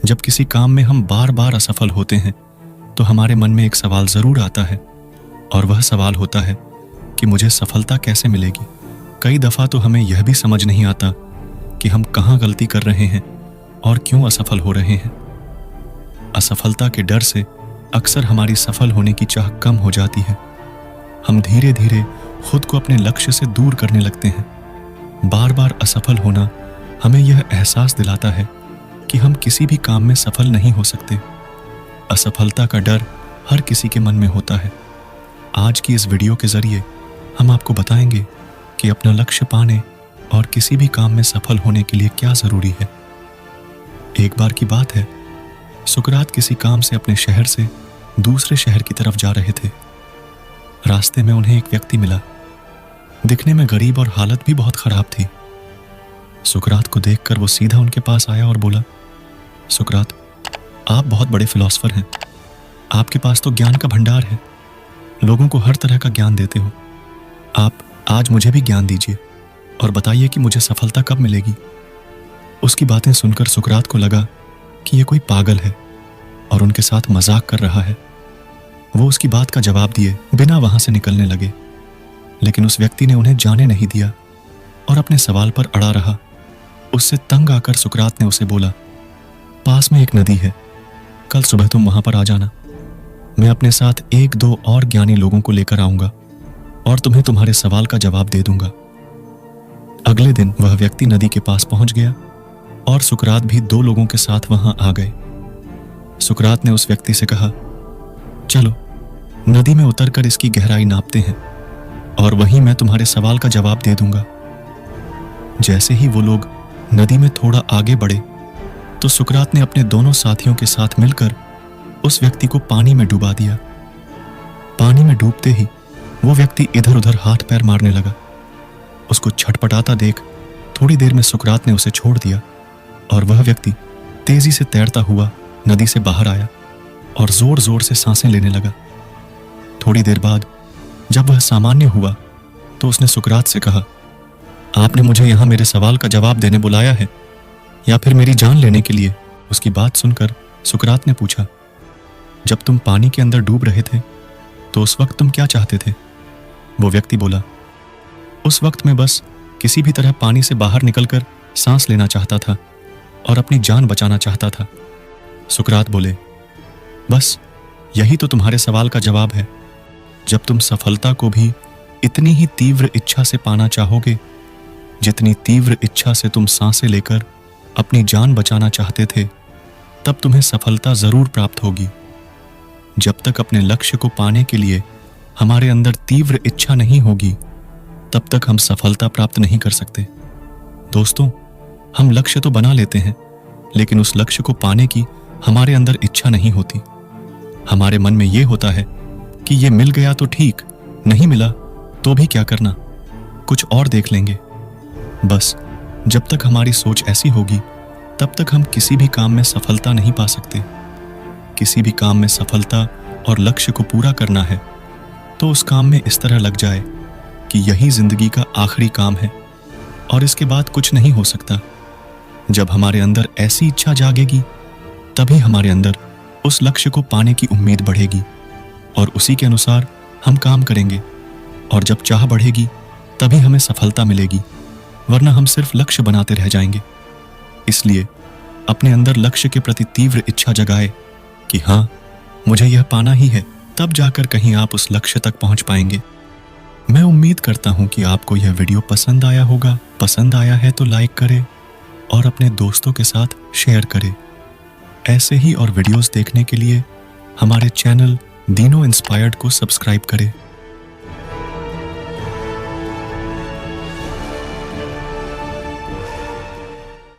जब किसी काम में हम बार बार असफल होते हैं तो हमारे मन में एक सवाल जरूर आता है, और वह सवाल होता है कि मुझे सफलता कैसे मिलेगी। कई दफा तो हमें यह भी समझ नहीं आता कि हम कहाँ गलती कर रहे हैं और क्यों असफल हो रहे हैं। असफलता के डर से अक्सर हमारी सफल होने की चाह कम हो जाती है। हम धीरे धीरे खुद को अपने लक्ष्य से दूर करने लगते हैं। बार बार असफल होना हमें यह एहसास दिलाता है कि हम किसी भी काम में सफल नहीं हो सकते। असफलता का डर हर किसी के मन में होता है। आज की इस वीडियो के जरिए हम आपको बताएंगे कि अपना लक्ष्य पाने और किसी भी काम में सफल होने के लिए क्या जरूरी है। एक बार की बात है, सुकरात किसी काम से अपने शहर से दूसरे शहर की तरफ जा रहे थे। रास्ते में उन्हें एक व्यक्ति मिला। दिखने में गरीब और हालत भी बहुत खराब थी। सुकरात को देखकर वो सीधा उनके पास आया और बोला, सुकरात, आप बहुत बड़े फिलोसोफर हैं। आपके पास तो ज्ञान का भंडार है, लोगों को हर तरह का ज्ञान देते हो। आप आज मुझे भी ज्ञान दीजिए और बताइए कि मुझे सफलता कब मिलेगी। उसकी बातें सुनकर सुकरात को लगा कि ये कोई पागल है और उनके साथ मजाक कर रहा है। वो उसकी बात का जवाब दिए बिना वहां से निकलने लगे, लेकिन उस व्यक्ति ने उन्हें जाने नहीं दिया और अपने सवाल पर अड़ा रहा। उससे तंग आकर सुकरात ने उसे बोला, पास में एक नदी है, कल सुबह तुम वहां पर आ जाना। मैं अपने साथ 1-2 और ज्ञानी लोगों को लेकर आऊंगा और तुम्हें तुम्हारे सवाल का जवाब दे दूंगा। अगले दिन वह व्यक्ति नदी के पास पहुंच गया और सुकरात भी 2 लोगों के साथ वहां आ गए। सुकरात ने उस व्यक्ति से कहा, चलो नदी में उतरकर इसकी गहराई नापते हैं और वहीं मैं तुम्हारे सवाल का जवाब दे दूंगा। जैसे ही वो लोग नदी में थोड़ा आगे बढ़े तो सुकरात ने अपने दोनों साथियों के साथ मिलकर उस व्यक्ति को पानी में डुबा दिया। पानी में डूबते ही वो व्यक्ति इधर उधर हाथ पैर मारने लगा। उसको छटपटाता देख थोड़ी देर में सुकरात ने उसे छोड़ दिया और वह व्यक्ति तेजी से तैरता हुआ नदी से बाहर आया और जोर जोर से सांसें लेने लगा। थोड़ी देर बाद जब वह सामान्य हुआ तो उसने सुकरात से कहा, आपने मुझे यहां मेरे सवाल का जवाब देने बुलाया है या फिर मेरी जान लेने के लिए? उसकी बात सुनकर सुकरात ने पूछा, जब तुम पानी के अंदर डूब रहे थे तो उस वक्त तुम क्या चाहते थे? वो व्यक्ति बोला, उस वक्त मैं बस किसी भी तरह पानी से बाहर निकलकर सांस लेना चाहता था और अपनी जान बचाना चाहता था। सुकरात बोले, बस यही तो तुम्हारे सवाल का जवाब है। जब तुम सफलता को भी इतनी ही तीव्र इच्छा से पाना चाहोगे जितनी तीव्र इच्छा से तुम सांसें लेकर अपनी जान बचाना चाहते थे, तब तुम्हें सफलता जरूर प्राप्त होगी। जब तक अपने लक्ष्य को पाने के लिए हमारे अंदर तीव्र इच्छा नहीं होगी, तब तक हम सफलता प्राप्त नहीं कर सकते। दोस्तों, हम लक्ष्य तो बना लेते हैं, लेकिन उस लक्ष्य को पाने की हमारे अंदर इच्छा नहीं होती। हमारे मन में यह होता है कि ये मिल गया तो ठीक, नहीं मिला तो भी क्या करना, कुछ और देख लेंगे। बस जब तक हमारी सोच ऐसी होगी तब तक हम किसी भी काम में सफलता नहीं पा सकते। किसी भी काम में सफलता और लक्ष्य को पूरा करना है तो उस काम में इस तरह लग जाए कि यही जिंदगी का आखिरी काम है और इसके बाद कुछ नहीं हो सकता। जब हमारे अंदर ऐसी इच्छा जागेगी तभी हमारे अंदर उस लक्ष्य को पाने की उम्मीद बढ़ेगी और उसी के अनुसार हम काम करेंगे, और जब चाह बढ़ेगी तभी हमें सफलता मिलेगी, वरना हम सिर्फ लक्ष्य बनाते रह जाएंगे। इसलिए अपने अंदर लक्ष्य के प्रति तीव्र इच्छा जगाए कि हाँ, मुझे यह पाना ही है, तब जाकर कहीं आप उस लक्ष्य तक पहुंच पाएंगे। मैं उम्मीद करता हूं कि आपको यह वीडियो पसंद आया होगा। पसंद आया है तो लाइक करें और अपने दोस्तों के साथ शेयर करें। ऐसे ही और वीडियोस देखने के लिए हमारे चैनल दीनो इंस्पायर्ड को सब्सक्राइब करें।